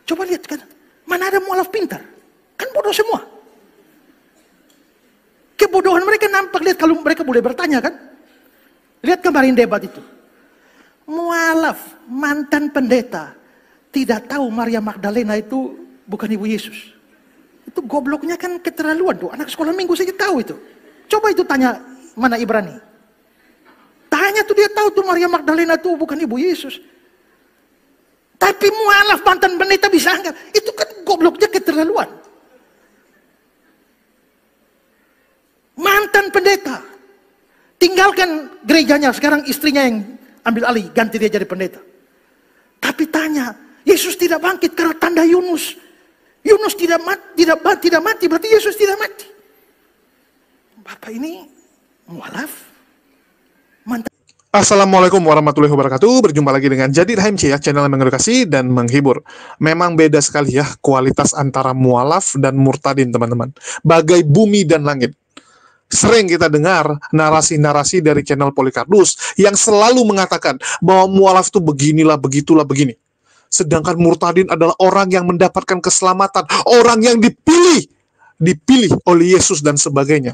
Coba lihat kan, mana ada mualaf pintar? Kan bodoh semua. Kebodohan mereka nampak, lihat kalau mereka boleh bertanya kan. Lihat kemarin debat itu. Mualaf, mantan pendeta, tidak tahu Maria Magdalena itu bukan ibu Yesus. Itu gobloknya kan keterlaluan tuh. Anak sekolah minggu saja tahu itu. Coba itu tanya mana Ibrani. Tanya tuh dia tahu tuh Maria Magdalena tuh bukan ibu Yesus. Tapi mualaf mantan pendeta bisa anggap. Itu kan gobloknya keterlaluan. Mantan pendeta. Tinggalkan gerejanya, sekarang istrinya yang ambil alih, ganti dia jadi pendeta. Tapi tanya, Yesus tidak bangkit karena tanda Yunus. Yunus tidak mati, berarti Yesus tidak mati. Bapak ini mualaf. Mantan. Assalamualaikum warahmatullahi wabarakatuh. Berjumpa lagi dengan Jadi HMC ya, channel yang mengedukasi dan menghibur. Memang beda sekali ya kualitas antara mualaf dan murtadin, teman-teman. Bagai bumi dan langit. Sering kita dengar narasi-narasi dari channel Polycarpus yang selalu mengatakan bahwa mualaf itu beginilah, begitulah, begini. Sedangkan murtadin adalah orang yang mendapatkan keselamatan, orang yang dipilih oleh Yesus dan sebagainya.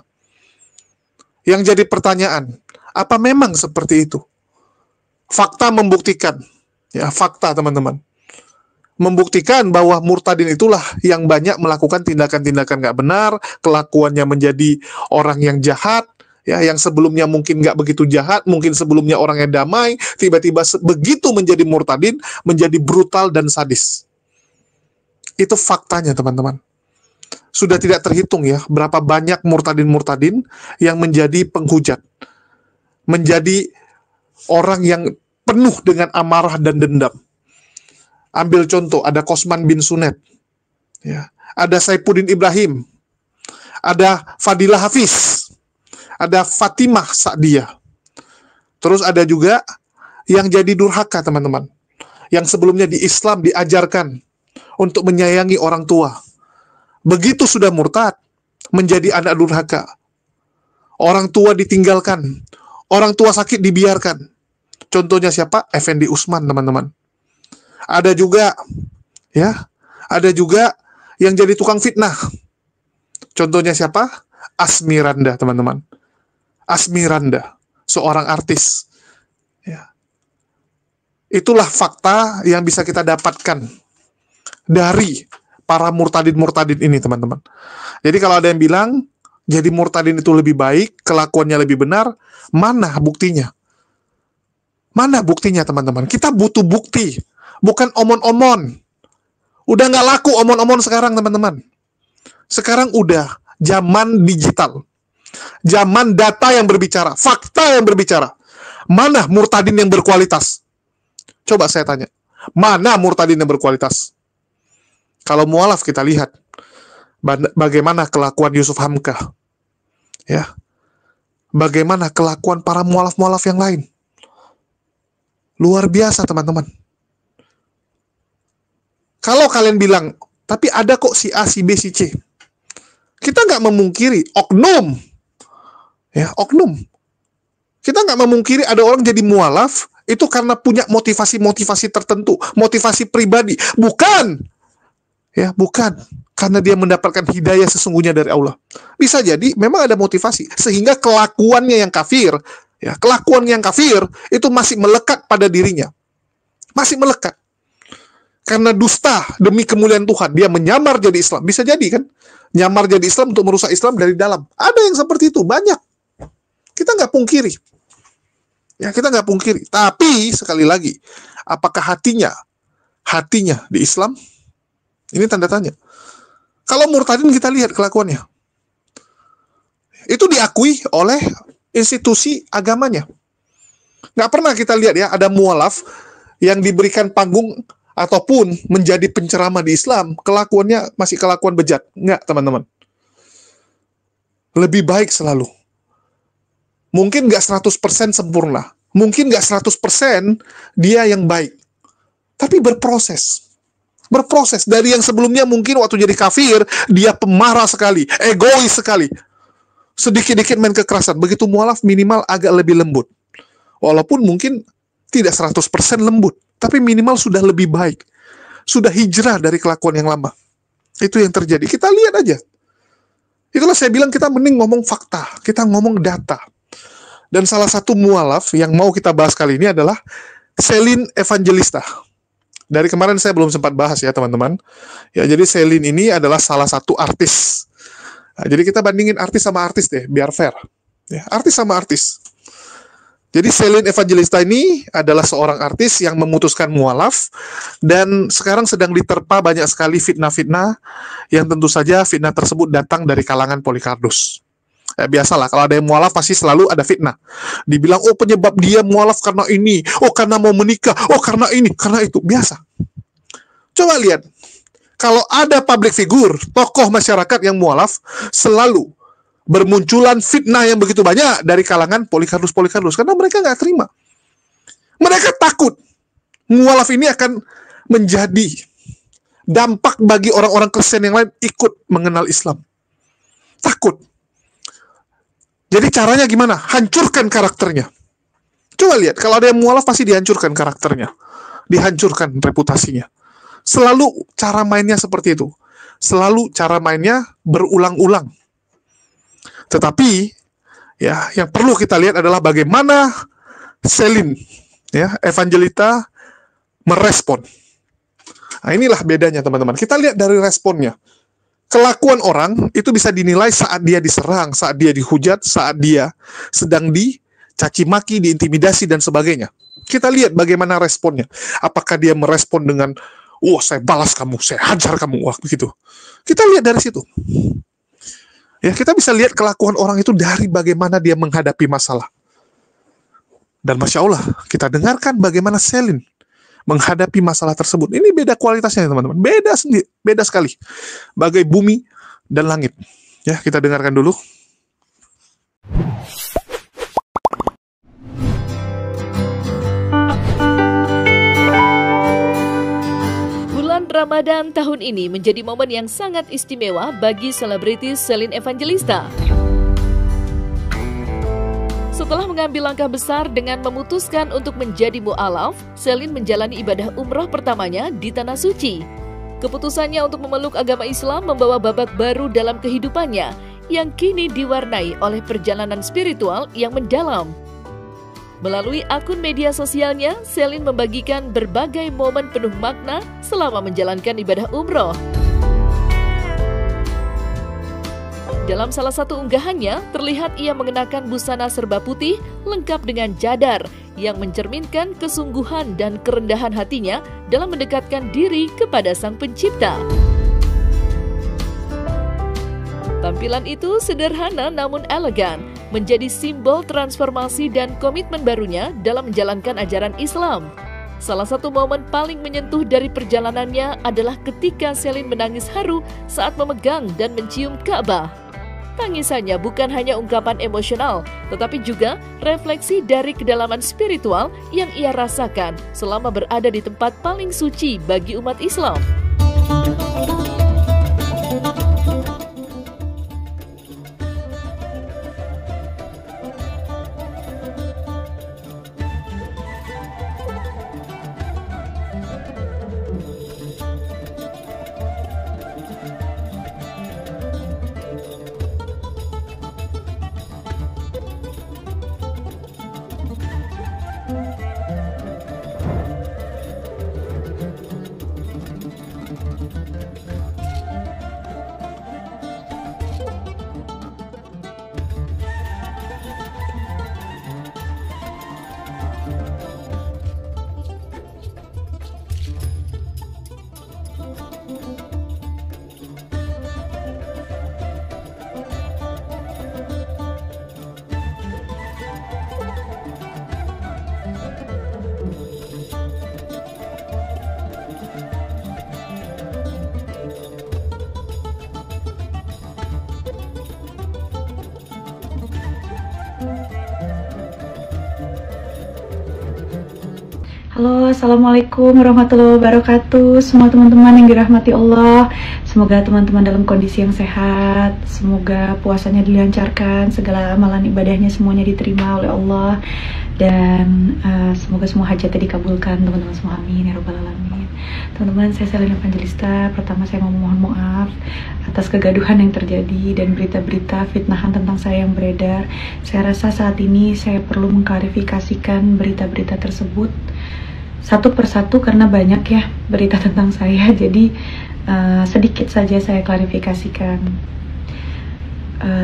Yang jadi pertanyaan, apa memang seperti itu? Fakta membuktikan, ya fakta teman-teman, membuktikan bahwa murtadin itulah yang banyak melakukan tindakan-tindakan nggak benar, kelakuannya menjadi orang yang jahat, ya yang sebelumnya mungkin nggak begitu jahat, mungkin sebelumnya orang yang damai, tiba-tiba begitu menjadi murtadin, menjadi brutal dan sadis. Itu faktanya teman-teman. Sudah tidak terhitung ya berapa banyak murtadin-murtadin yang menjadi penghujat, menjadi orang yang penuh dengan amarah dan dendam. Ambil contoh, ada Kosman bin Sunet, ya, ada Saifuddin Ibrahim, ada Fadilah Hafiz, ada Fatimah Sa'diyah. Terus ada juga yang jadi durhaka teman-teman, yang sebelumnya di Islam diajarkan untuk menyayangi orang tua. Begitu sudah murtad, menjadi anak durhaka. Orang tua ditinggalkan, orang tua sakit dibiarkan. Contohnya siapa? Effendi Usman, teman-teman. Ada juga yang jadi tukang fitnah. Contohnya siapa? Asmiranda, teman-teman. Asmiranda, seorang artis. Ya. Itulah fakta yang bisa kita dapatkan dari para murtadin-murtadin ini, teman-teman. Jadi kalau ada yang bilang jadi murtadin itu lebih baik, kelakuannya lebih benar, mana buktinya? Mana buktinya, teman-teman? Kita butuh bukti. Bukan omon-omon. Udah nggak laku omon-omon sekarang, teman-teman. Sekarang udah zaman digital. Zaman data yang berbicara. Fakta yang berbicara. Mana murtadin yang berkualitas? Coba saya tanya. Mana murtadin yang berkualitas? Kalau mualaf kita lihat. Bagaimana kelakuan Yusuf Hamka. Ya. Bagaimana kelakuan para mualaf-mualaf yang lain. Luar biasa, teman-teman. Kalau kalian bilang, tapi ada kok si A, si B, si C. Kita nggak memungkiri oknum. Ya, oknum. Kita nggak memungkiri ada orang jadi mualaf, itu karena punya motivasi-motivasi tertentu. Motivasi pribadi. Bukan. Ya, bukan. Karena dia mendapatkan hidayah sesungguhnya dari Allah. Bisa jadi memang ada motivasi. Sehingga kelakuannya yang kafir, ya, kelakuan yang kafir, itu masih melekat pada dirinya. Masih melekat. Karena dusta demi kemuliaan Tuhan, dia menyamar jadi Islam. Bisa jadi kan? Nyamar jadi Islam untuk merusak Islam dari dalam. Ada yang seperti itu, banyak. Kita nggak pungkiri. Ya, kita nggak pungkiri. Tapi, sekali lagi, apakah hatinya di Islam? Ini tanda tanya. Kalau murtadin kita lihat kelakuannya. Itu diakui oleh institusi agamanya. Nggak pernah kita lihat ya, ada mualaf yang diberikan panggung ataupun menjadi penceramah di Islam, kelakuannya masih kelakuan bejat. Enggak, teman-teman. Lebih baik selalu. Mungkin nggak 100% sempurna. Mungkin nggak 100% dia yang baik. Tapi berproses. Berproses. Dari yang sebelumnya mungkin waktu jadi kafir, dia pemarah sekali, egois sekali. Sedikit-dikit main kekerasan. Begitu mualaf minimal agak lebih lembut. Walaupun mungkin tidak 100% lembut. Tapi minimal sudah lebih baik. sudah hijrah dari kelakuan yang lama. Itu yang terjadi. Kita lihat aja. Itulah saya bilang kita mending ngomong fakta, kita ngomong data. Dan salah satu mualaf yang mau kita bahas kali ini adalah Celine Evangelista. Dari kemarin saya belum sempat bahas ya teman-teman. Ya, jadi Celine ini adalah salah satu artis. Nah, jadi kita bandingin artis sama artis deh, biar fair. Ya, artis sama artis. Jadi Celine Evangelista ini adalah seorang artis yang memutuskan mualaf dan sekarang sedang diterpa banyak sekali fitnah-fitnah yang tentu saja fitnah tersebut datang dari kalangan Polycardos. Biasalah kalau ada yang mualaf pasti selalu ada fitnah. Dibilang oh penyebab dia mualaf karena ini, oh karena mau menikah, oh karena ini, karena itu. Biasa. Coba lihat. Kalau ada public figure, tokoh masyarakat yang mualaf, selalu bermunculan fitnah yang begitu banyak dari kalangan Polycardos karena mereka nggak terima. Mereka takut mualaf ini akan menjadi dampak bagi orang-orang Kristen yang lain ikut mengenal Islam. Takut. Jadi caranya gimana? Hancurkan karakternya. Coba lihat, kalau ada yang mualaf pasti dihancurkan karakternya, dihancurkan reputasinya. Selalu cara mainnya seperti itu. Selalu cara mainnya berulang-ulang. Tetapi ya yang perlu kita lihat adalah bagaimana Celine ya Evangelista merespon. Nah, inilah bedanya teman-teman. Kita lihat dari responnya. Kelakuan orang itu bisa dinilai saat dia diserang, saat dia dihujat, saat dia sedang dicaci maki, diintimidasi dan sebagainya. Kita lihat bagaimana responnya. Apakah dia merespon dengan saya balas kamu, saya hajar kamu, wah begitu. Kita lihat dari situ. Ya, kita bisa lihat kelakuan orang itu dari bagaimana dia menghadapi masalah. Dan Masya Allah, kita dengarkan bagaimana Celine menghadapi masalah tersebut. Ini beda kualitasnya teman-teman. Beda sekali. Bagai bumi dan langit. Ya, kita dengarkan dulu. Ramadan tahun ini menjadi momen yang sangat istimewa bagi selebritis Celine Evangelista. Setelah mengambil langkah besar dengan memutuskan untuk menjadi mu'alaf, Celine menjalani ibadah umroh pertamanya di Tanah Suci. Keputusannya untuk memeluk agama Islam membawa babak baru dalam kehidupannya yang kini diwarnai oleh perjalanan spiritual yang mendalam. Melalui akun media sosialnya, Celine membagikan berbagai momen penuh makna selama menjalankan ibadah umroh. Dalam salah satu unggahannya, terlihat ia mengenakan busana serba putih lengkap dengan jadar yang mencerminkan kesungguhan dan kerendahan hatinya dalam mendekatkan diri kepada Sang Pencipta. Tampilan itu sederhana namun elegan, menjadi simbol transformasi dan komitmen barunya dalam menjalankan ajaran Islam. Salah satu momen paling menyentuh dari perjalanannya adalah ketika Celine menangis haru saat memegang dan mencium Ka'bah. Tangisannya bukan hanya ungkapan emosional, tetapi juga refleksi dari kedalaman spiritual yang ia rasakan selama berada di tempat paling suci bagi umat Islam. Halo, Assalamualaikum warahmatullahi wabarakatuh. Semua teman-teman yang dirahmati Allah, semoga teman-teman dalam kondisi yang sehat. Semoga puasanya dilancarkan, segala amalan ibadahnya semuanya diterima oleh Allah. Dan semoga semua hajatnya dikabulkan teman-teman semua, amin ya rabbal alamin. Teman-teman, saya Selina Evangelista. Pertama saya mau mohon maaf atas kegaduhan yang terjadi dan berita-berita fitnahan tentang saya yang beredar. Saya rasa saat ini saya perlu mengklarifikasikan berita-berita tersebut satu persatu karena banyak ya berita tentang saya. Jadi sedikit saja saya klarifikasikan.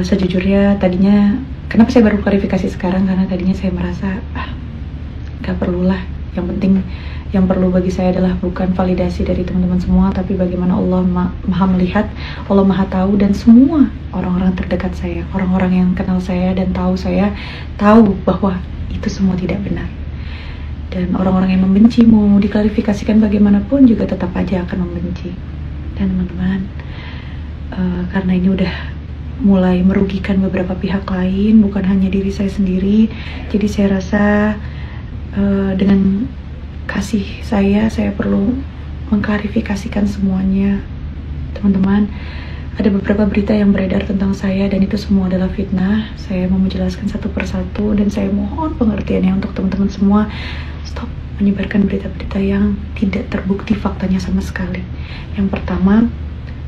Sejujurnya tadinya, kenapa saya baru klarifikasi sekarang, karena tadinya saya merasa gak perlulah. Yang penting yang perlu bagi saya adalah bukan validasi dari teman-teman semua, tapi bagaimana Allah maha melihat, Allah maha tahu, dan semua orang-orang terdekat saya, orang-orang yang kenal saya dan tahu saya, tahu bahwa itu semua tidak benar. Dan orang-orang yang membenci mau diklarifikasikan bagaimanapun juga tetap aja akan membenci. Dan teman-teman, karena ini udah mulai merugikan beberapa pihak lain, bukan hanya diri saya sendiri, jadi saya rasa dengan kasih saya perlu mengklarifikasikan semuanya. Teman-teman, ada beberapa berita yang beredar tentang saya dan itu semua adalah fitnah. Saya mau menjelaskan satu persatu dan saya mohon pengertiannya untuk teman-teman semua. Stop menyebarkan berita-berita yang tidak terbukti faktanya sama sekali. Yang pertama,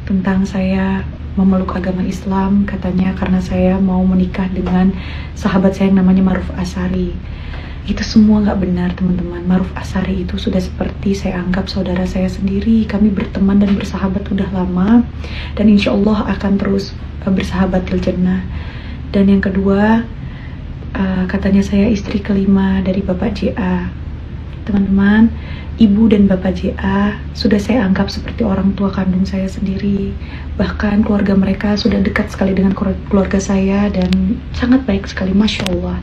tentang saya memeluk agama Islam, katanya karena saya mau menikah dengan sahabat saya yang namanya Ma'ruf Ashari. Itu semua nggak benar teman-teman. Ma'ruf Ashari itu sudah seperti saya anggap saudara saya sendiri. Kami berteman dan bersahabat udah lama, dan insya Allah akan terus bersahabat til jannah. Dan yang kedua, katanya saya istri kelima dari Bapak JA. Teman-teman, ibu dan Bapak JA sudah saya anggap seperti orang tua kandung saya sendiri. Bahkan keluarga mereka sudah dekat sekali dengan keluarga saya dan sangat baik sekali, Masya Allah.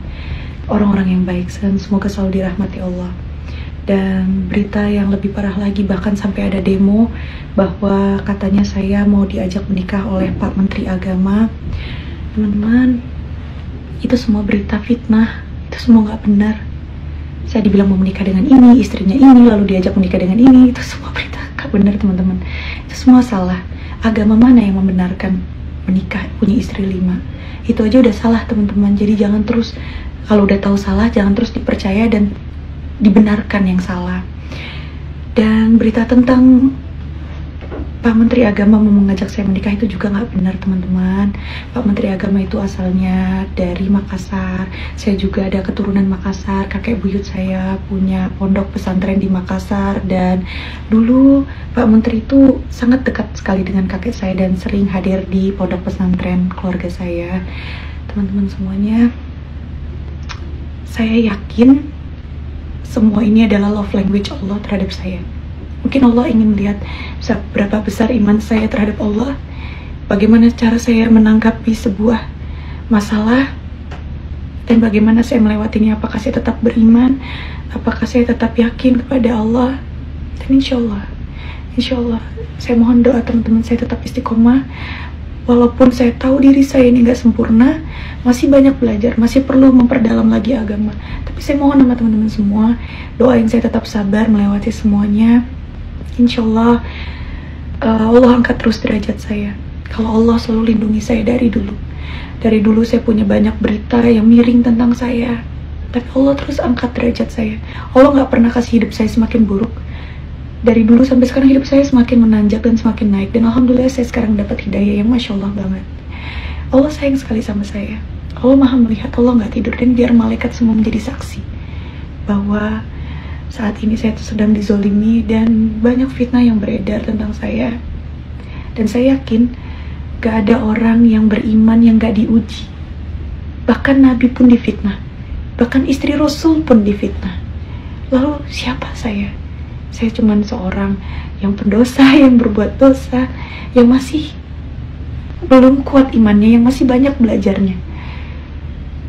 Orang-orang yang baik, dan semoga selalu dirahmati Allah. Dan berita yang lebih parah lagi, bahkan sampai ada demo bahwa katanya saya mau diajak menikah oleh Pak Menteri Agama. Teman-teman, itu semua berita fitnah, itu semua nggak benar. Saya dibilang mau menikah dengan ini, istrinya ini, lalu diajak menikah dengan ini. Itu semua berita gak benar teman-teman. Itu semua salah. Agama mana yang membenarkan menikah punya istri 5? Itu aja udah salah teman-teman. Jadi jangan terus, kalau udah tahu salah, jangan terus dipercaya dan dibenarkan yang salah. Dan berita tentang Pak Menteri Agama mau mengajak saya menikah itu juga nggak benar teman-teman. Pak Menteri Agama itu asalnya dari Makassar. Saya juga ada keturunan Makassar. Kakek buyut saya punya pondok pesantren di Makassar. Dan dulu Pak Menteri itu sangat dekat sekali dengan kakek saya dan sering hadir di pondok pesantren keluarga saya. Teman-teman semuanya, saya yakin semua ini adalah love language Allah terhadap saya. Mungkin Allah ingin melihat seberapa besar iman saya terhadap Allah, bagaimana cara saya menanggapi sebuah masalah, dan bagaimana saya melewatinya. Apakah saya tetap beriman, apakah saya tetap yakin kepada Allah. Dan insya Allah saya mohon doa teman-teman saya tetap istiqomah. Walaupun saya tahu diri saya ini gak sempurna, masih banyak belajar, masih perlu memperdalam lagi agama. Tapi saya mohon sama teman-teman semua, doain saya tetap sabar melewati semuanya. Insya Allah, Allah angkat terus derajat saya. Kalau Allah selalu lindungi saya dari dulu. Dari dulu saya punya banyak berita yang miring tentang saya, tapi Allah terus angkat derajat saya. Allah gak pernah kasih hidup saya semakin buruk. Dari dulu sampai sekarang hidup saya semakin menanjak dan semakin naik. Dan Alhamdulillah saya sekarang dapat hidayah yang Masya Allah banget. Allah sayang sekali sama saya. Allah maha melihat, Allah gak tidur. Dan biar malaikat semua menjadi saksi bahwa saat ini saya sedang dizolimi dan banyak fitnah yang beredar tentang saya. Dan saya yakin gak ada orang yang beriman yang gak diuji. Bahkan Nabi pun difitnah, bahkan istri Rasul pun difitnah. Lalu siapa saya? Saya cuma seorang yang pendosa, yang berbuat dosa, yang masih belum kuat imannya, yang masih banyak belajarnya.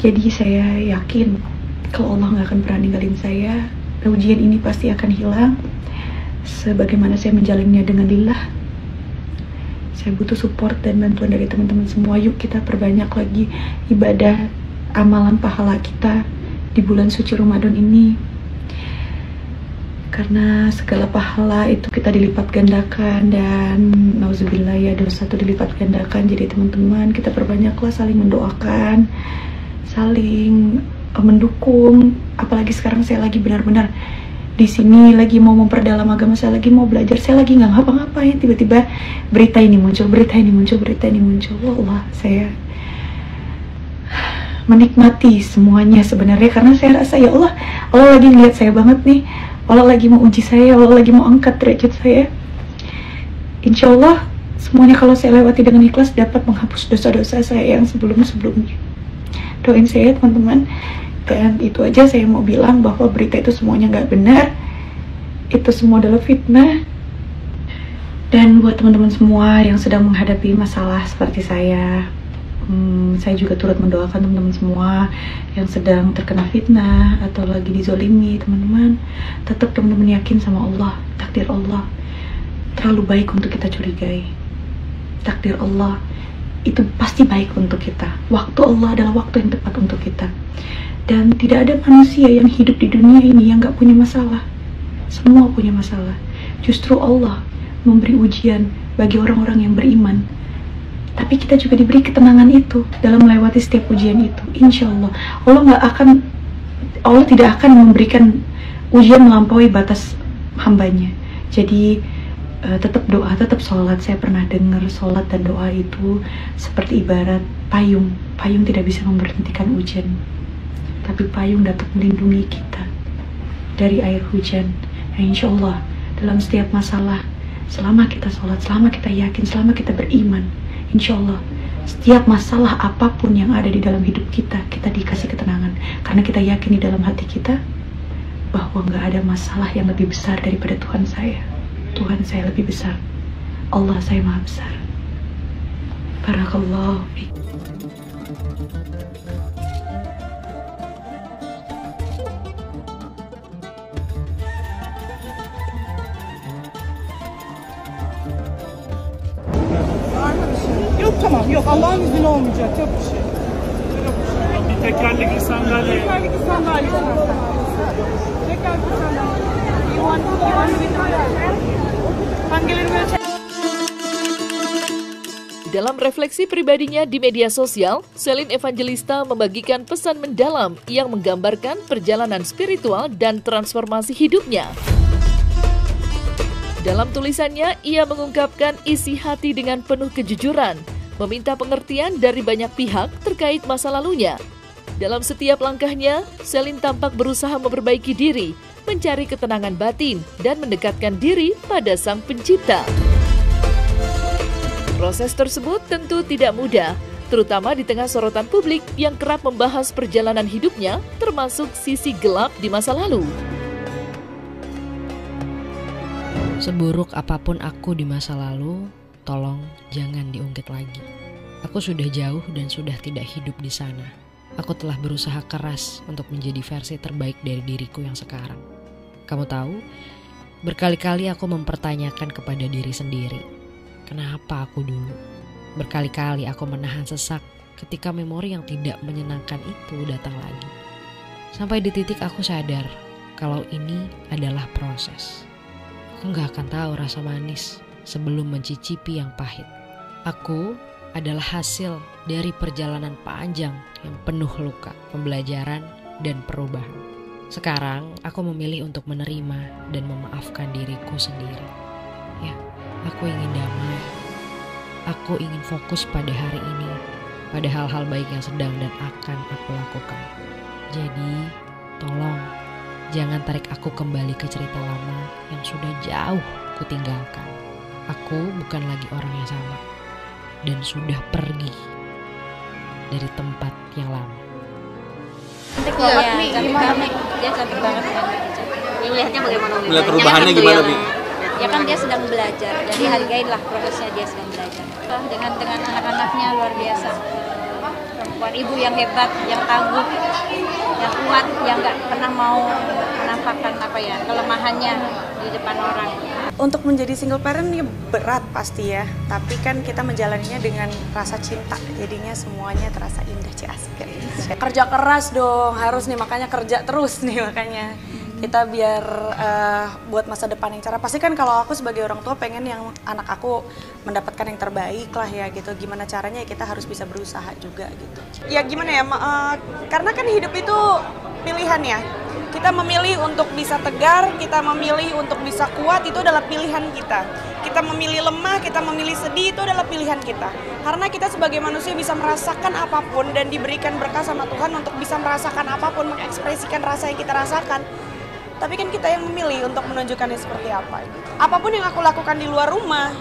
Jadi saya yakin kalau Allah gak akan pernah ninggalin saya. Ujian ini pasti akan hilang sebagaimana saya menjalannya dengan lillah. Saya butuh support dan bantuan dari teman-teman semua. Yuk kita perbanyak lagi ibadah, amalan pahala kita di bulan suci Ramadan ini. Karena segala pahala itu kita dilipat gandakan, dan nauzubillah ya, dosa itu dilipat gandakan. Jadi teman-teman, kita perbanyaklah saling mendoakan, saling mendukung. Apalagi sekarang saya lagi benar-benar di sini lagi mau memperdalam agama, saya lagi mau belajar, saya lagi nggak ngapa-ngapain, tiba-tiba berita ini muncul, berita ini muncul, berita ini muncul. Allah, saya menikmati semuanya sebenarnya, karena saya rasa ya Allah, Allah lagi ngeliat saya banget nih, Allah lagi mau uji saya, Allah lagi mau angkat derajat saya. Insya Allah semuanya kalau saya lewati dengan ikhlas dapat menghapus dosa-dosa saya yang sebelum-sebelumnya. Doain saya teman-teman. Dan itu aja saya mau bilang, bahwa berita itu semuanya nggak benar, itu semua adalah fitnah. Dan buat teman-teman semua yang sedang menghadapi masalah seperti saya juga turut mendoakan teman-teman semua yang sedang terkena fitnah atau lagi dizolimi. Teman-teman, tetap teman-teman yakin sama Allah. Takdir Allah terlalu baik untuk kita curigai. Takdir Allah itu pasti baik untuk kita. Waktu Allah adalah waktu yang tepat untuk kita. Dan tidak ada manusia yang hidup di dunia ini yang gak punya masalah. Semua punya masalah. Justru Allah memberi ujian bagi orang-orang yang beriman. Tapi kita juga diberi ketenangan itu dalam melewati setiap ujian itu. Insya Allah, Allah tidak akan memberikan ujian melampaui batas hambanya. Jadi tetap doa, tetap sholat. Saya pernah dengar sholat dan doa itu seperti ibarat payung. Payung tidak bisa memberhentikan hujan, tapi payung dapat melindungi kita dari air hujan. Nah, insya Allah dalam setiap masalah, selama kita sholat, selama kita yakin, selama kita beriman, insya Allah setiap masalah apapun yang ada di dalam hidup kita, kita dikasih ketenangan. Karena kita yakin di dalam hati kita bahwa nggak ada masalah yang lebih besar daripada Tuhan saya. Tuhan saya lebih besar. Allah saya maha besar. Barakallahu fiik. Yok tamam, yok Allah'ın izniyle olmayacak, yok bir şey. Bir tekerlekli sandalye. Tekerlekli sandalye. Tekerlekli sandalye. You want Panggilan gue. Dalam refleksi pribadinya di media sosial, Celine Evangelista membagikan pesan mendalam yang menggambarkan perjalanan spiritual dan transformasi hidupnya. Dalam tulisannya, ia mengungkapkan isi hati dengan penuh kejujuran, meminta pengertian dari banyak pihak terkait masa lalunya. Dalam setiap langkahnya, Celine tampak berusaha memperbaiki diri, mencari ketenangan batin, dan mendekatkan diri pada Sang Pencipta. Proses tersebut tentu tidak mudah, terutama di tengah sorotan publik yang kerap membahas perjalanan hidupnya, termasuk sisi gelap di masa lalu. Seburuk apapun aku di masa lalu, tolong jangan diungkit lagi. Aku sudah jauh dan sudah tidak hidup di sana. Aku telah berusaha keras untuk menjadi versi terbaik dari diriku yang sekarang. Kamu tahu, berkali-kali aku mempertanyakan kepada diri sendiri, kenapa aku dulu? Berkali-kali aku menahan sesak ketika memori yang tidak menyenangkan itu datang lagi. Sampai di titik aku sadar kalau ini adalah proses. Aku gak akan tahu rasa manis sebelum mencicipi yang pahit. Aku adalah hasil dari perjalanan panjang yang penuh luka, pembelajaran, dan perubahan. Sekarang aku memilih untuk menerima dan memaafkan diriku sendiri. Ya, aku ingin damai. Aku ingin fokus pada hari ini, pada hal-hal baik yang sedang dan akan aku lakukan. Jadi, tolong jangan tarik aku kembali ke cerita lama yang sudah jauh kutinggalkan. Aku bukan lagi orang yang sama dan sudah pergi dari tempat yang lama. Cantik banget nih, gimana nih? Dia cantik banget kan. Yang lihatnya bagaimana? Melihat perubahannya gimana, Bi? Ya kan dia sedang belajar, jadi hargailah prosesnya dia sedang belajar. Dengan anak-anaknya luar biasa. Perempuan ibu yang hebat, yang tangguh, yang kuat, yang nggak pernah mau menampakkan kelemahannya di depan orang. Untuk menjadi single parent ya berat pasti ya, tapi kan kita menjalaninya dengan rasa cinta, jadinya semuanya terasa indah, asik. Kerja keras dong, harus nih, makanya kerja terus nih makanya. kita biar buat masa depan yang cerah. Pasti kan kalau aku sebagai orang tua pengen yang anak aku mendapatkan yang terbaik lah ya gitu. Gimana caranya ya kita harus bisa berusaha juga gitu. Ya gimana ya, karena kan hidup itu pilihan ya. Kita memilih untuk bisa tegar, kita memilih untuk bisa kuat, itu adalah pilihan kita. Kita memilih lemah, kita memilih sedih, itu adalah pilihan kita. Karena kita sebagai manusia bisa merasakan apapun dan diberikan berkah sama Tuhan untuk bisa merasakan apapun, mengekspresikan rasa yang kita rasakan. Tapi kan kita yang memilih untuk menunjukkannya seperti apa. Apapun yang aku lakukan di luar rumah,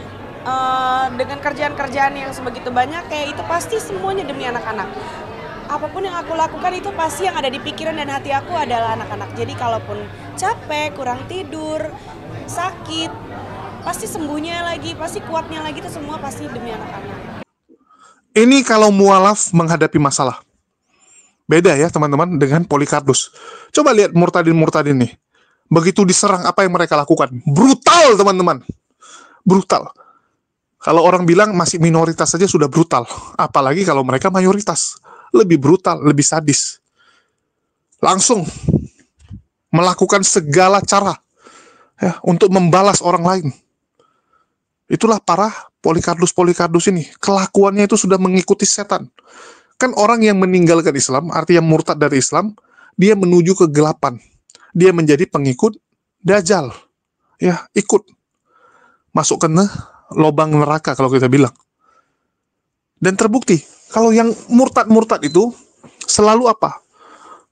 dengan kerjaan-kerjaan yang sebegitu banyak, kayak itu pasti semuanya demi anak-anak. Apapun yang aku lakukan itu pasti yang ada di pikiran dan hati aku adalah anak-anak. Jadi kalaupun capek, kurang tidur, sakit, pasti sembuhnya lagi, pasti kuatnya lagi, itu semua pasti demi anak-anak. Ini kalau mualaf menghadapi masalah. Beda ya teman-teman dengan Polycarpus. Coba lihat murtadin-murtadin nih. Begitu diserang, apa yang mereka lakukan? Brutal teman-teman. Brutal. Kalau orang bilang masih minoritas saja sudah brutal. Apalagi kalau mereka mayoritas. Lebih brutal, lebih sadis. Langsung melakukan segala cara ya, untuk membalas orang lain. Itulah para Polycarpus ini. Kelakuannya itu sudah mengikuti setan. Kan orang yang meninggalkan Islam, artinya murtad dari Islam, dia menuju kegelapan. Dia menjadi pengikut Dajjal. Ya, ikut. Masuk ke lubang neraka kalau kita bilang. Dan terbukti, kalau yang murtad-murtad itu selalu apa?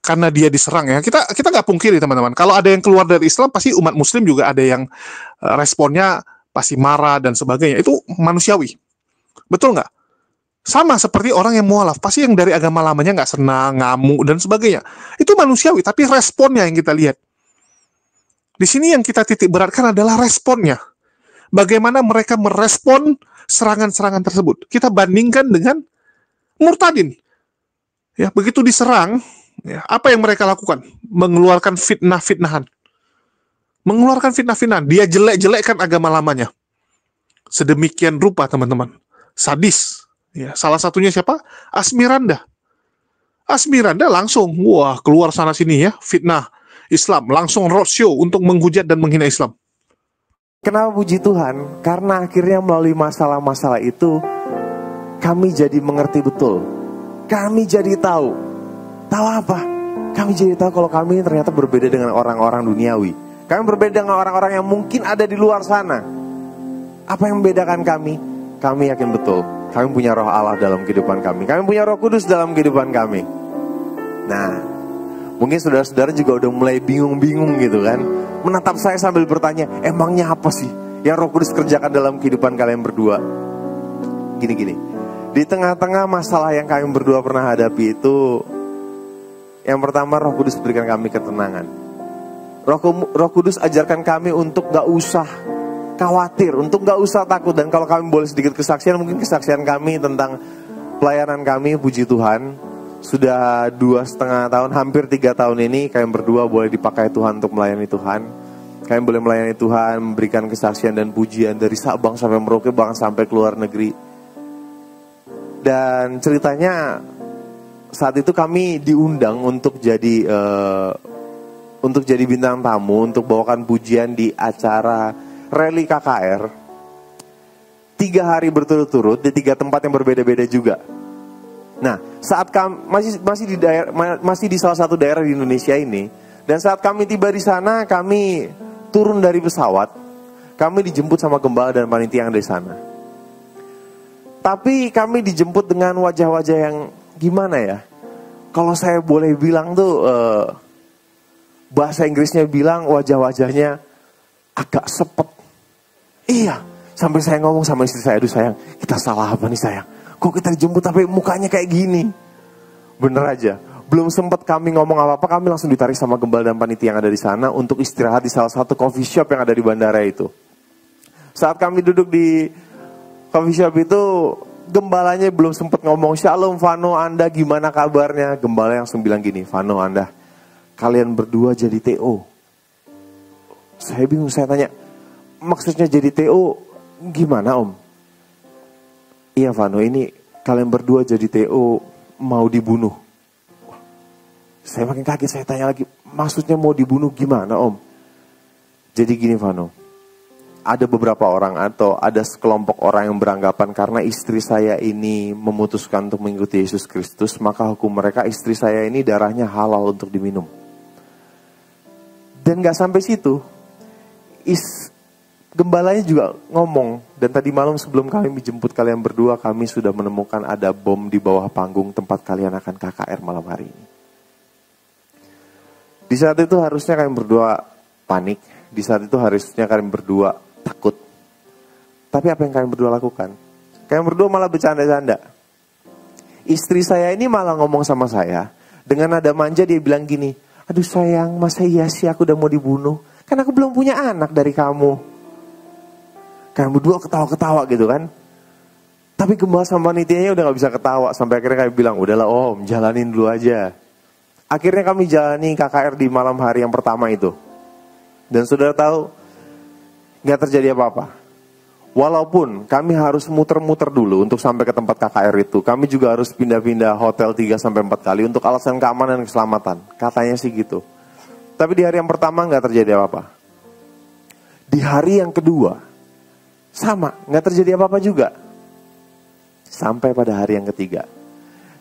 Karena dia diserang ya. Kita nggak pungkiri teman-teman. Kalau ada yang keluar dari Islam, pasti umat Muslim juga ada yang responnya pasti marah dan sebagainya. Itu manusiawi. Betul nggak? Sama seperti orang yang mualaf. Pasti yang dari agama lamanya nggak senang, ngamuk, dan sebagainya. Itu manusiawi, tapi responnya yang kita lihat. Di sini yang kita titik beratkan adalah responnya. Bagaimana mereka merespon serangan-serangan tersebut. Kita bandingkan dengan murtadin. Ya, begitu diserang, ya, apa yang mereka lakukan? Mengeluarkan fitnah-fitnahan. Mengeluarkan fitnah-fitnahan. Dia jelek-jelekkan agama lamanya. Sedemikian rupa, teman-teman. Sadis. Ya, salah satunya siapa? Asmiranda. Asmiranda langsung, wah, keluar sana-sini ya, fitnah Islam. Langsung roadshow untuk menghujat dan menghina Islam. Kenapa puji Tuhan? Karena akhirnya melalui masalah-masalah itu, kami jadi mengerti betul. Kami jadi tahu. Tahu apa? Kami jadi tahu kalau kami ternyata berbeda dengan orang-orang duniawi. Kami berbeda dengan orang-orang yang mungkin ada di luar sana. Apa yang membedakan kami? Kami yakin betul. Kami punya roh Allah dalam kehidupan kami. Kami punya roh kudus dalam kehidupan kami. Nah, mungkin saudara-saudara juga udah mulai bingung-bingung gitu kan. Menatap saya sambil bertanya, emangnya apa sih yang roh kudus kerjakan dalam kehidupan kalian berdua? Gini-gini. Di tengah-tengah masalah yang kami berdua pernah hadapi itu, yang pertama roh kudus berikan kami ketenangan. Roh kudus ajarkan kami untuk gak usah khawatir, untuk gak usah takut. Dan kalau kami boleh sedikit kesaksian, mungkin kesaksian kami tentang pelayanan kami, puji Tuhan, sudah 2,5 tahun, hampir 3 tahun ini kami berdua boleh dipakai Tuhan untuk melayani Tuhan. Kami boleh melayani Tuhan, memberikan kesaksian dan pujian dari Sabang sampai Merauke, bahkan sampai ke luar negeri. Dan ceritanya saat itu kami diundang untuk jadi bintang tamu, untuk bawakan pujian di acara rally KKR 3 hari berturut-turut di 3 tempat yang berbeda-beda juga. Nah, saat kami masih di salah satu daerah di Indonesia ini, dan saat kami tiba di sana, kami turun dari pesawat, kami dijemput sama gembala dan panitia yang ada di sana. Tapi kami dijemput dengan wajah-wajah yang gimana ya? Kalau saya boleh bilang tuh, bahasa Inggrisnya bilang wajah-wajahnya agak sepet. Iya, sampai saya ngomong sama istri saya, aduh sayang, kita salah apa nih sayang? Kok kita dijemput tapi mukanya kayak gini? Bener aja, belum sempat kami ngomong apa-apa, kami langsung ditarik sama gembala dan panitia yang ada di sana untuk istirahat di salah satu coffee shop yang ada di bandara itu. Saat kami duduk di coffee shop itu, gembalanya belum sempat ngomong, Shalom Vano, Anda gimana kabarnya? Gembala langsung bilang gini, Vano, Anda, kalian berdua jadi TO. Saya bingung, saya tanya, maksudnya jadi TO gimana Om? Iya Vano, ini kalian berdua jadi TO mau dibunuh. Saya makin kaget, saya tanya lagi, maksudnya mau dibunuh gimana Om? Jadi gini Vano, ada beberapa orang atau ada sekelompok orang yang beranggapan karena istri saya ini memutuskan untuk mengikuti Yesus Kristus, maka hukum mereka istri saya ini darahnya halal untuk diminum. Dan gak sampai situ, gembalanya juga ngomong, dan tadi malam sebelum kami menjemput kalian berdua, kami sudah menemukan ada bom di bawah panggung tempat kalian akan KKR malam hari ini. Di saat itu harusnya kalian berdua panik, di saat itu harusnya kalian berdua takut. Tapi apa yang kalian berdua lakukan? Kalian berdua malah bercanda-canda. Istri saya ini malah ngomong sama saya, dengan nada manja dia bilang gini, aduh sayang, masa iya sih aku udah mau dibunuh? Kan aku belum punya anak dari kamu. Kalian berdua ketawa-ketawa gitu kan. Tapi gembala sama panitianya udah gak bisa ketawa. Sampai akhirnya kami bilang, udahlah Om, jalanin dulu aja. Akhirnya kami jalani KKR di malam hari yang pertama itu. Dan saudara tahu, gak terjadi apa-apa. Walaupun kami harus muter-muter dulu untuk sampai ke tempat KKR itu. Kami juga harus pindah-pindah hotel 3-4 kali untuk alasan keamanan dan keselamatan. Katanya sih gitu. Tapi di hari yang pertama gak terjadi apa-apa. Di hari yang kedua, sama, gak terjadi apa-apa juga. Sampai pada hari yang ketiga.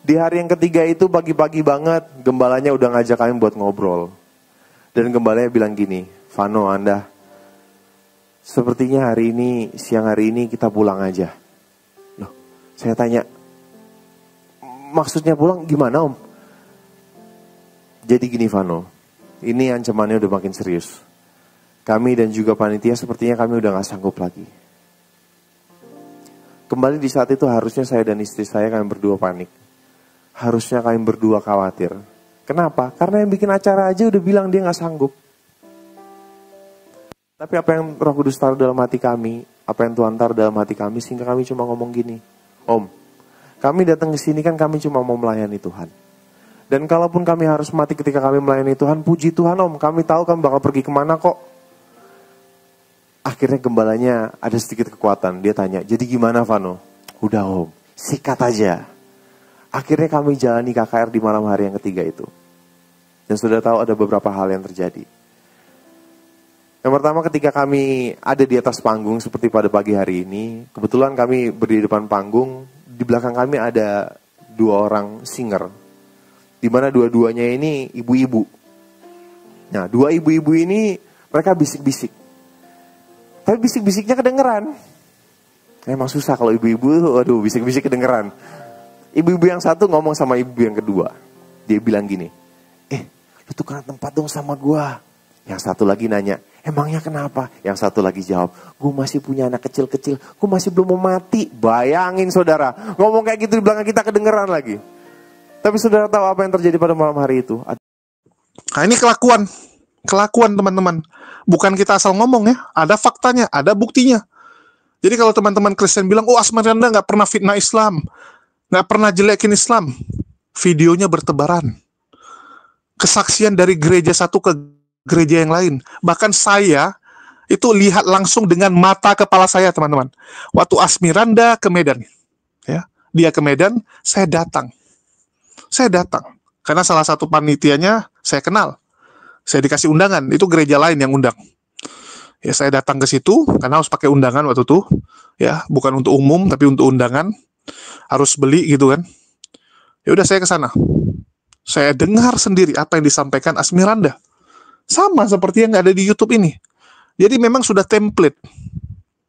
Di hari yang ketiga itu pagi-pagi banget, gembalanya udah ngajak kami buat ngobrol. Dan gembalanya bilang gini, Vano, Anda, sepertinya hari ini, siang hari ini kita pulang aja. Loh, saya tanya, maksudnya pulang gimana Om? Jadi gini Vano, ini ancamannya udah makin serius. Kami dan juga panitia sepertinya kami udah gak sanggup lagi. Kembali di saat itu harusnya saya dan istri saya kami berdua panik. Harusnya kami berdua khawatir. Kenapa? Karena yang bikin acara aja udah bilang dia gak sanggup. Tapi apa yang Roh Kudus taruh dalam hati kami, apa yang Tuhan taruh dalam hati kami, sehingga kami cuma ngomong gini, Om, kami datang ke sini kan kami cuma mau melayani Tuhan. Dan kalaupun kami harus mati ketika kami melayani Tuhan, puji Tuhan Om, kami tahu kami bakal pergi kemana kok. Akhirnya gembalanya ada sedikit kekuatan, dia tanya, jadi gimana Vano? Udah Om, sikat aja. Akhirnya kami jalani KKR di malam hari yang ketiga itu. Dan sudah tahu ada beberapa hal yang terjadi. Yang pertama ketika kami ada di atas panggung seperti pada pagi hari ini. Kebetulan kami berdiri di depan panggung. Di belakang kami ada 2 orang singer. Dimana dua-duanya ini ibu-ibu. Nah 2 ibu-ibu ini mereka bisik-bisik. Tapi bisik-bisiknya kedengeran. Emang susah kalau ibu-ibu, aduh bisik-bisik kedengeran. Ibu-ibu yang satu ngomong sama ibu yang kedua. Dia bilang gini, lu tukeran tempat dong sama gua. Yang satu lagi nanya, emangnya kenapa? Yang satu lagi jawab, gua masih punya anak kecil-kecil, gua masih belum mau mati. Bayangin saudara, ngomong kayak gitu di belakang kita kedengeran lagi. Tapi saudara tahu apa yang terjadi pada malam hari itu? Nah ini kelakuan teman-teman. Bukan kita asal ngomong ya, ada faktanya, ada buktinya. Jadi kalau teman-teman Kristen bilang, oh Asmiranda gak pernah fitnah Islam, gak pernah jelekin Islam, videonya bertebaran. Kesaksian dari gereja satu ke gereja yang lain. Bahkan saya itu lihat langsung dengan mata kepala saya teman-teman. Waktu Asmiranda ke Medan, ya, dia ke Medan, saya datang. Karena salah satu panitianya saya kenal. Saya dikasih undangan, itu gereja lain yang undang. Ya saya datang ke situ karena harus pakai undangan waktu itu, ya bukan untuk umum tapi untuk undangan, harus beli gitu kan. Ya udah saya ke sana. Saya dengar sendiri apa yang disampaikan Asmiranda. Sama seperti yang ada di YouTube ini. Jadi memang sudah template.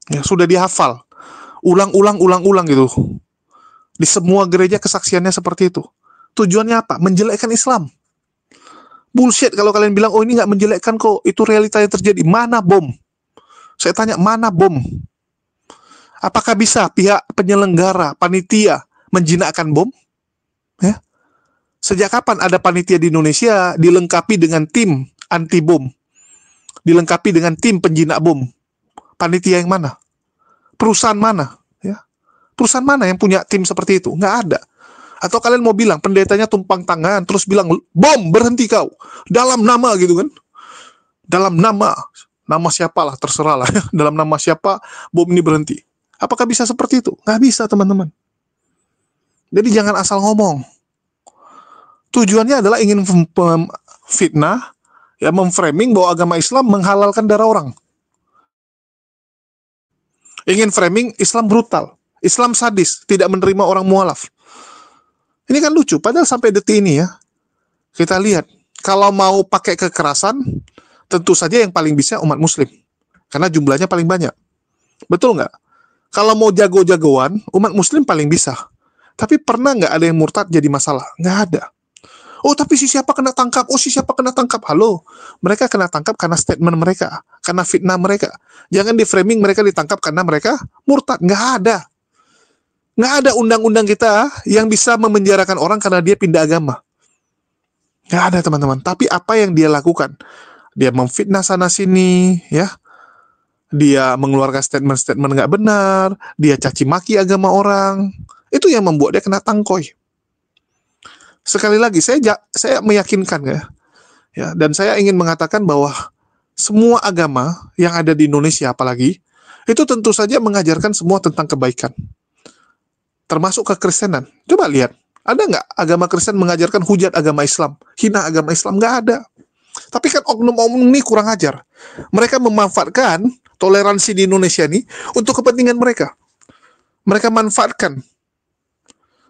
Ya, sudah dihafal. Ulang gitu. Di semua gereja kesaksiannya seperti itu. Tujuannya apa? Menjelekkan Islam. Bullshit kalau kalian bilang, oh ini nggak menjelekkan kok, itu realita yang terjadi. Mana bom? Saya tanya, mana bom? Apakah bisa pihak penyelenggara, panitia, menjinakkan bom? Ya. Sejak kapan ada panitia di Indonesia dilengkapi dengan tim anti bom? Dilengkapi dengan tim penjinak bom? Panitia yang mana? Perusahaan mana? Ya. Perusahaan mana yang punya tim seperti itu? Nggak ada. Atau kalian mau bilang pendetanya tumpang tangan terus bilang bom berhenti kau dalam nama gitu kan, dalam nama siapalah terserah lah dalam nama siapa bom ini berhenti. Apakah bisa seperti itu? Nggak bisa teman-teman. Jadi jangan asal ngomong. Tujuannya adalah ingin fitnah, ya, memframing bahwa agama Islam menghalalkan darah orang. Ingin framing Islam brutal, Islam sadis, tidak menerima orang mualaf. Ini kan lucu, padahal sampai detik ini ya, kita lihat, kalau mau pakai kekerasan, tentu saja yang paling bisa umat muslim. Karena jumlahnya paling banyak. Betul nggak? Kalau mau jago-jagoan, umat muslim paling bisa. Tapi pernah nggak ada yang murtad jadi masalah? Nggak ada. Oh, tapi si siapa kena tangkap? Oh, si siapa kena tangkap? Halo, mereka kena tangkap karena statement mereka, karena fitnah mereka. Jangan di framing mereka ditangkap karena mereka murtad. Nggak ada. Nggak ada undang-undang kita yang bisa memenjarakan orang karena dia pindah agama. Nggak ada, teman-teman. Tapi apa yang dia lakukan? Dia memfitnah sana-sini, ya. Dia mengeluarkan statement-statement nggak benar. Dia caci maki agama orang. Itu yang membuat dia kena tangkoi. Sekali lagi, saya meyakinkan ya, dan saya ingin mengatakan bahwa semua agama yang ada di Indonesia apalagi, itu tentu saja mengajarkan semua tentang kebaikan. Termasuk kekristenan. Coba lihat, ada nggak agama Kristen mengajarkan hujat agama Islam, hina agama Islam? Nggak ada. Tapi kan oknum-oknum ini kurang ajar. Mereka memanfaatkan toleransi di Indonesia ini untuk kepentingan mereka. Mereka manfaatkan.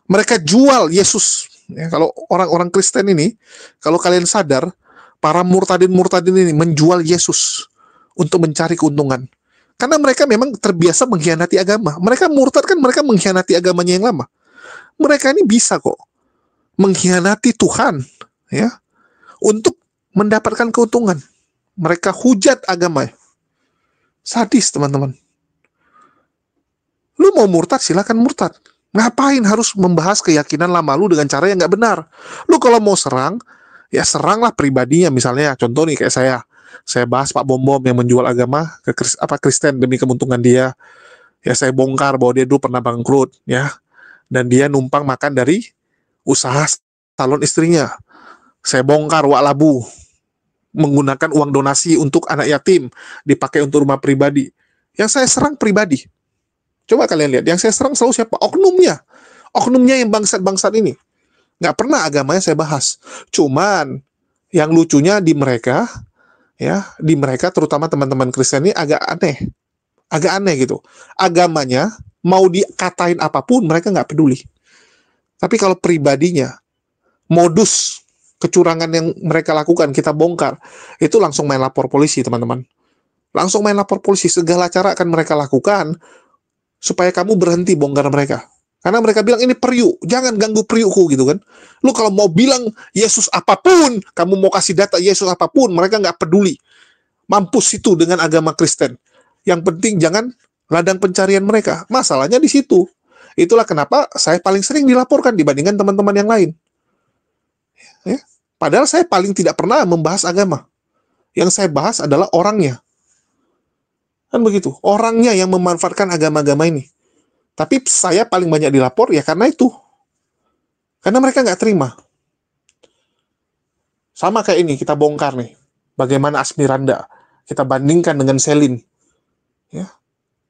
Mereka jual Yesus. Ya, kalau orang-orang Kristen ini, kalau kalian sadar, para murtadin ini menjual Yesus untuk mencari keuntungan. Karena mereka memang terbiasa mengkhianati agama. Mereka murtad kan mereka mengkhianati agamanya yang lama. Mereka ini bisa kok mengkhianati Tuhan, ya, untuk mendapatkan keuntungan. Mereka hujat agama. Sadis, teman-teman. Lu mau murtad, silakan murtad. Ngapain harus membahas keyakinan lama lu dengan cara yang nggak benar? Lu kalau mau serang, ya seranglah pribadinya. Misalnya, contoh nih kayak saya bahas Pak Bom yang menjual agama ke Kristen demi keuntungan dia. Ya saya bongkar bahwa dia dulu pernah bangkrut, ya, dan dia numpang makan dari usaha salon istrinya. Saya bongkar Labu menggunakan uang donasi untuk anak yatim dipakai untuk rumah pribadi. Yang saya serang pribadi. Coba kalian lihat, yang saya serang selalu siapa? Oknumnya. Oknumnya yang bangsat-bangsat ini. Nggak pernah agamanya saya bahas. Cuman, yang lucunya di mereka, ya, di mereka terutama teman-teman Kristen ini agak aneh. Agak aneh gitu. Agamanya, mau dikatain apapun, mereka nggak peduli. Tapi kalau pribadinya, modus kecurangan yang mereka lakukan, kita bongkar, itu langsung main lapor polisi, teman-teman. Langsung main lapor polisi. Segala cara akan mereka lakukan supaya kamu berhenti bongkar mereka. Karena mereka bilang ini periuk, jangan ganggu periukku gitu kan. Lu kalau mau bilang Yesus apapun, kamu mau kasih data Yesus apapun, mereka nggak peduli. Mampus itu dengan agama Kristen. Yang penting jangan ladang pencarian mereka. Masalahnya di situ. Itulah kenapa saya paling sering dilaporkan dibandingkan teman-teman yang lain. Ya. Padahal saya paling tidak pernah membahas agama. Yang saya bahas adalah orangnya. Kan begitu, orangnya yang memanfaatkan agama-agama ini. Tapi saya paling banyak dilapor ya karena itu. Karena mereka nggak terima. Sama kayak ini, kita bongkar nih. Bagaimana Asmiranda. Kita bandingkan dengan Selin. Ya.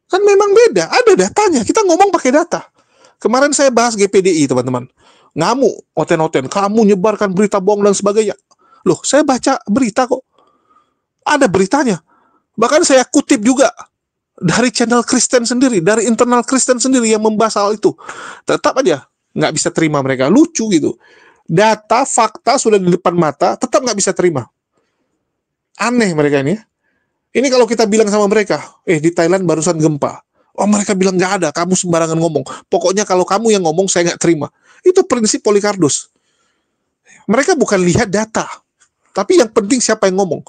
Kan memang beda, ada datanya. Kita ngomong pakai data. Kemarin saya bahas GPDI, teman-teman. Ngamuk, oten-oten. Kamu nyebarkan berita bohong dan sebagainya. Loh, saya baca berita kok. Ada beritanya. Bahkan saya kutip juga dari channel Kristen sendiri, dari internal Kristen sendiri yang membahas hal itu. Tetap aja nggak bisa terima mereka. Lucu gitu. Data, fakta sudah di depan mata, tetap nggak bisa terima. Aneh mereka ini. Ini kalau kita bilang sama mereka, di Thailand barusan gempa. Oh, mereka bilang nggak ada, kamu sembarangan ngomong. Pokoknya kalau kamu yang ngomong, saya nggak terima. Itu prinsip Polycardos. Mereka bukan lihat data, tapi yang penting siapa yang ngomong.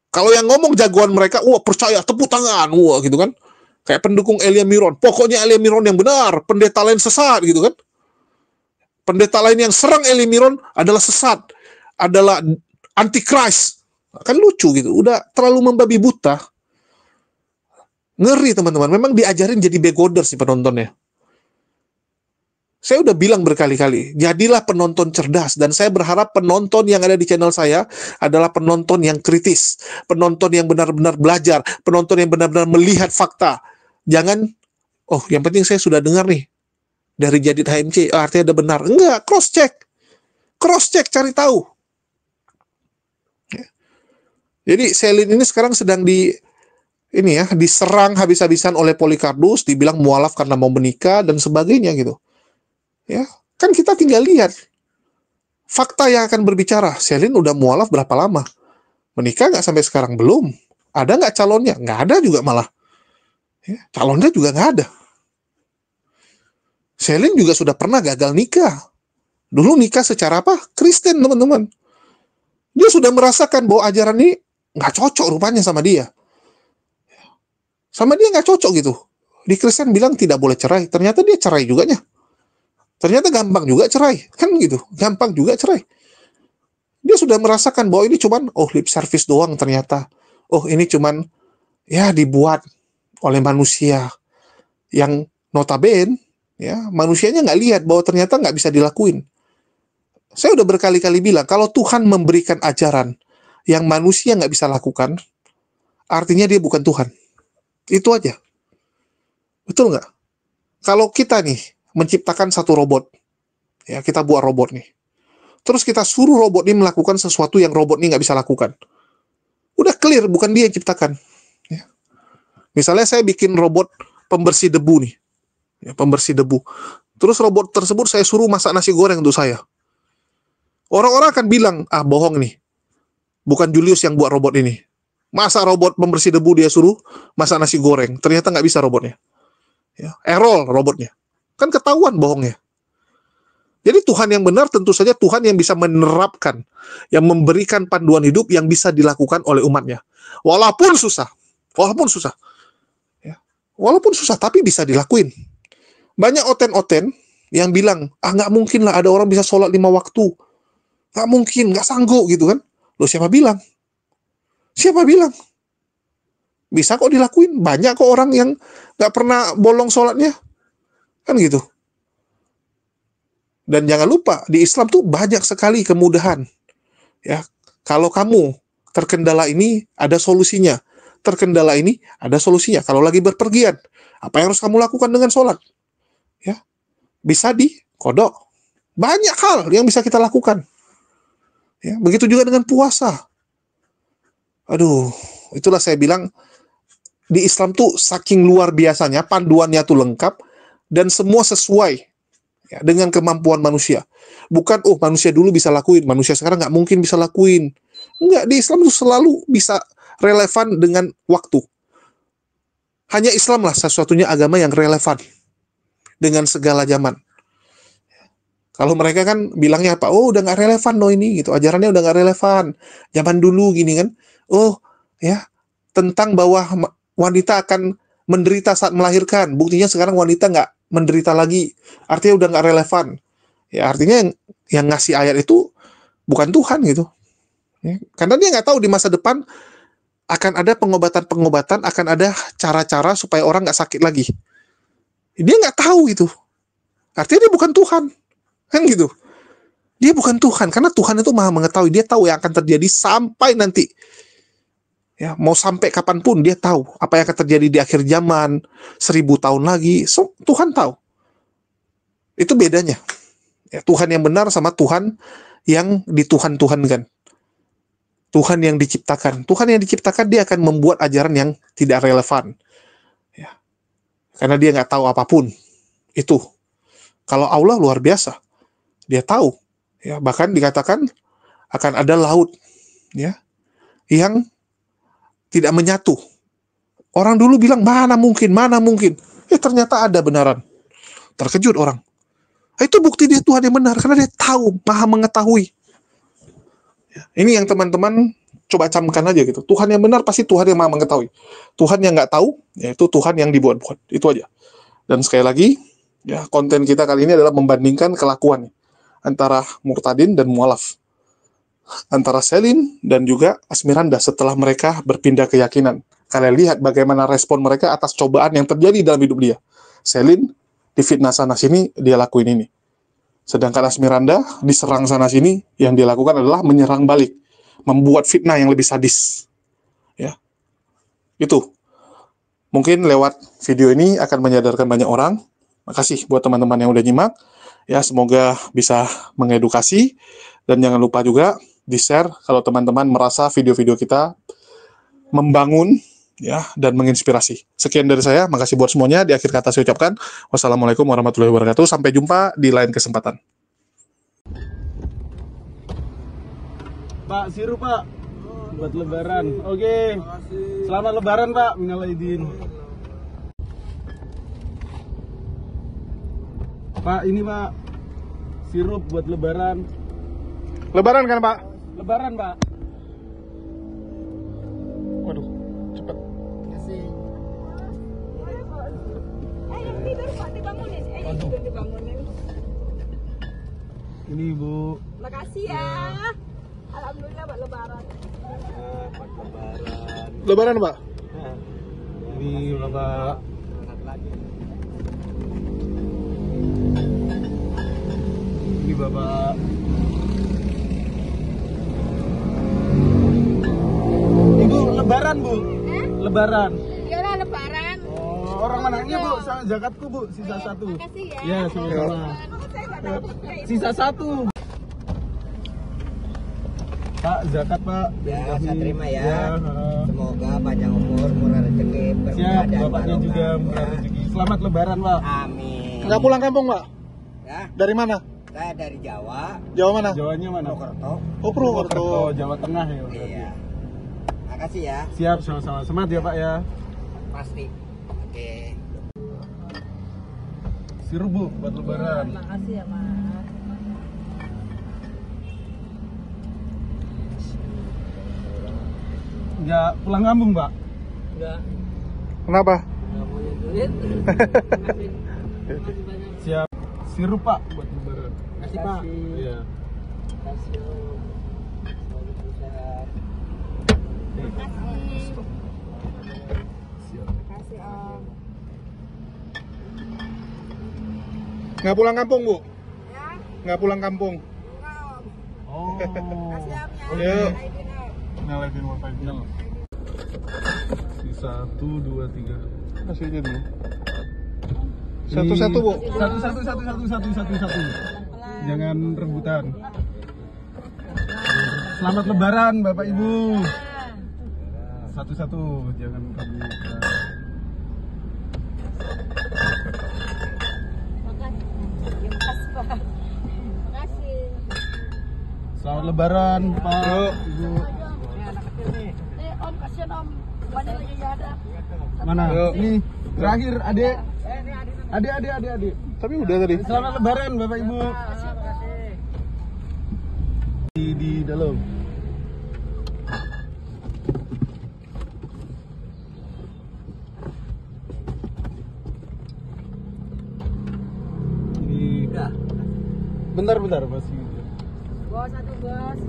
Kalau yang ngomong jagoan mereka, wah percaya, tepuk tangan, wah gitu kan. Kayak pendukung Elia Miron. Pokoknya Elia Miron yang benar, pendeta lain sesat gitu kan. Pendeta lain yang serang Elia Miron adalah sesat, adalah antikris. Kan lucu gitu, udah terlalu membabi buta. Ngeri teman-teman, memang diajarin jadi begoder si penontonnya. Saya udah bilang berkali-kali, jadilah penonton cerdas. Dan saya berharap penonton yang ada di channel saya adalah penonton yang kritis. Penonton yang benar-benar belajar. Penonton yang benar-benar melihat fakta. Jangan, yang penting saya sudah dengar nih. Dari Jadid HMC, artinya ada benar. Enggak, cross-check. cross check, cari tahu. Ya. Jadi Selin ini sekarang sedang diserang habis-habisan oleh Polycarpus, dibilang mualaf karena mau menikah dan sebagainya gitu. Ya, kan kita tinggal lihat fakta yang akan berbicara. Selin udah mualaf berapa lama? Menikah nggak sampai sekarang? Belum. Ada nggak calonnya? Nggak ada juga malah. Ya, calonnya juga nggak ada. Selin juga sudah pernah gagal nikah. Dulu nikah secara apa? Kristen, teman-teman. Dia sudah merasakan bahwa ajaran ini nggak cocok rupanya sama dia. Sama dia nggak cocok gitu. Di Kristen bilang tidak boleh cerai. Ternyata dia cerai juganya. Ternyata gampang juga cerai. Kan gitu. Gampang juga cerai. Dia sudah merasakan bahwa ini cuman, lip service doang ternyata. Ini cuman, dibuat oleh manusia. Yang notabene, manusianya nggak lihat bahwa ternyata nggak bisa dilakuin. Saya udah berkali-kali bilang, kalau Tuhan memberikan ajaran yang manusia nggak bisa lakukan, artinya dia bukan Tuhan. Itu aja. Betul nggak? Kalau kita nih, menciptakan satu robot, kita buat robot nih. Terus kita suruh robot ini melakukan sesuatu yang robot ini nggak bisa lakukan. Udah clear, bukan dia yang ciptakan. Ya. Misalnya saya bikin robot pembersih debu nih. Pembersih debu. Terus robot tersebut saya suruh masak nasi goreng untuk saya. Orang-orang akan bilang, bohong nih. Bukan Julius yang buat robot ini. Masa robot pembersih debu dia suruh masak nasi goreng. Ternyata nggak bisa robotnya. Error robotnya. Kan ketahuan bohongnya. Jadi Tuhan yang benar tentu saja Tuhan yang bisa menerapkan, yang memberikan panduan hidup yang bisa dilakukan oleh umatnya. Walaupun susah. Walaupun susah, tapi bisa dilakuin. Banyak oten-oten yang bilang, nggak mungkin lah ada orang bisa sholat 5 waktu. Nggak mungkin, nggak sanggup gitu kan. Loh, siapa bilang? Siapa bilang? Bisa kok dilakuin. Banyak kok orang yang nggak pernah bolong sholatnya. Kan gitu. Dan jangan lupa, di Islam tuh banyak sekali kemudahan. Ya, kalau kamu terkendala ini, ada solusinya. Terkendala ini, ada solusinya. Kalau lagi berpergian, apa yang harus kamu lakukan dengan sholat? Ya, bisa dikodok. Banyak hal yang bisa kita lakukan. Ya, begitu juga dengan puasa. Aduh, itulah saya bilang, di Islam tuh saking luar biasanya, panduannya tuh lengkap, dan semua sesuai dengan kemampuan manusia. Bukan, manusia dulu bisa lakuin, manusia sekarang nggak mungkin bisa lakuin. Enggak, di Islam tuh selalu bisa relevan dengan waktu. Hanya Islam lah satu-satunya agama yang relevan dengan segala zaman. Kalau mereka kan bilangnya apa? Udah nggak relevan ini gitu. Ajarannya udah nggak relevan. Zaman dulu gini kan. Tentang bahwa wanita akan menderita saat melahirkan. Buktinya sekarang wanita nggak menderita lagi. Artinya udah nggak relevan. Ya, artinya yang ngasih ayat itu bukan Tuhan gitu. Ya, karena dia nggak tahu di masa depan akan ada pengobatan-pengobatan, akan ada cara-cara supaya orang nggak sakit lagi. Dia nggak tahu gitu. Artinya dia bukan Tuhan. Kan gitu. Dia bukan Tuhan, karena Tuhan itu maha mengetahui. Dia tahu yang akan terjadi sampai nanti. Ya, mau sampai kapanpun dia tahu apa yang akan terjadi di akhir zaman, 1000 tahun lagi. Tuhan tahu. Itu bedanya. Ya, Tuhan yang benar sama Tuhan yang dituhan-tuhankan. Tuhan yang diciptakan. Tuhan yang diciptakan dia akan membuat ajaran yang tidak relevan. Ya. Karena dia nggak tahu apapun. Itu. Kalau Allah luar biasa. Dia tahu. Ya, bahkan dikatakan akan ada laut. Ya. Yang tidak menyatu. Orang dulu bilang, mana mungkin. Ternyata ada benaran. Terkejut orang. Itu bukti dia Tuhan yang benar, karena dia tahu, maha mengetahui. Ya, ini yang teman-teman coba camkan aja gitu. Tuhan yang benar pasti Tuhan yang maha mengetahui. Tuhan yang nggak tahu, yaitu Tuhan yang dibuat-buat. Itu aja. Dan sekali lagi, ya konten kita kali ini adalah membandingkan kelakuan antara Murtadin dan Mu'alaf. Antara Selin dan juga Asmiranda setelah mereka berpindah keyakinan. Kalian lihat bagaimana respon mereka atas cobaan yang terjadi dalam hidup dia. Selin difitnah sana-sini, dia lakuin ini. Sedangkan Asmiranda diserang sana-sini, yang dia lakukan adalah menyerang balik. Membuat fitnah yang lebih sadis. Ya, itu. Mungkin lewat video ini akan menyadarkan banyak orang. Makasih buat teman-teman yang udah nyimak. Ya, semoga bisa mengedukasi Dan jangan lupa juga di-share kalau teman-teman merasa video-video kita membangun ya dan menginspirasi. Sekian dari saya, makasih buat semuanya. Di akhir kata saya ucapkan wassalamualaikum warahmatullahi wabarakatuh. Sampai jumpa di lain kesempatan. Pak, sirup Pak buat lebaran. Oke. Selamat lebaran Pak, minal aidin. Pak, ini Pak sirup buat lebaran. Lebaran kan Pak? Lebaran Pak. Waduh, cepet. Ini Bu. Makasih ya. Alhamdulillah buat lebaran. Buat lebaran. Lebaran Pak? Ini Bapak. Ini Bapak. Ibu lebaran Bu. Lebaran. Ya lah lebaran. Oh, orang mana? Ini Bu, zakatku Bu, sisa satu. Makasih ya. Ya, sama-sama. Sisa satu. Pak, zakat Pak. Ya, saya terima ya. Ya, semoga panjang umur, murah rezeki, siap, berkah dan bapaknya juga barokah. murah rezeki. Selamat lebaran Pak. Amin. Nggak pulang kampung Pak? Ya, Dari mana? saya dari Jawa. Jawa mana? Jawanya mana? Purwokerto. Oh, Purwokerto. Jawa Tengah ya. Iya. Makasih ya. Siap, sama-sama. Semangat ya Pak ya. Pasti. Oke. Sirup Bu buat lebaran. Makasih ya Mas. Nggak pulang kampung Pak? Enggak. Kenapa? Enggak punya duit. Siap. Sirup Pak buat lebaran. Makasih Pak. Iya. Makasih. Makasih Om. Nggak pulang kampung Bu? Ya. Nggak pulang kampung. Oh. Makasih Om ya. Yuk. Nyalain wifi-nya. Sisa 1, 2, 3. Kasih aja dulu. Satu-satu Bu. Satu. Jangan rebutan. Selamat lebaran Bapak Ibu. Satu-satu, jangan rebutan. Makasih Pak. Makasih. Selamat lebaran Pak Ibu. Om kasihan Om. Banyak lagi nggak ada. Mana? Ini terakhir adik. Adik. Tapi udah tadi. Selamat lebaran Bapak Ibu. Di dalam. Ini Udah. bentar masih. Bos satu bos.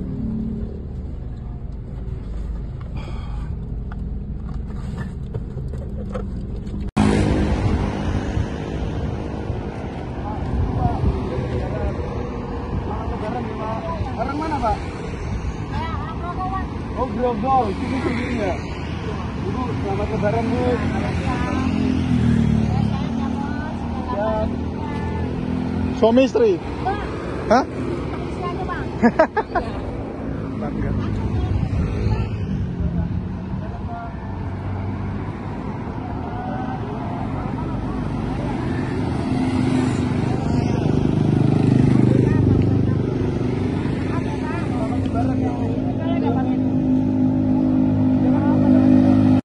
Orang mana Pak? Oh Grogol, sini ya. Ibu, selamat lebaran Bu. Ya. Suami istri? Hah? Siapa Bang? Bangga.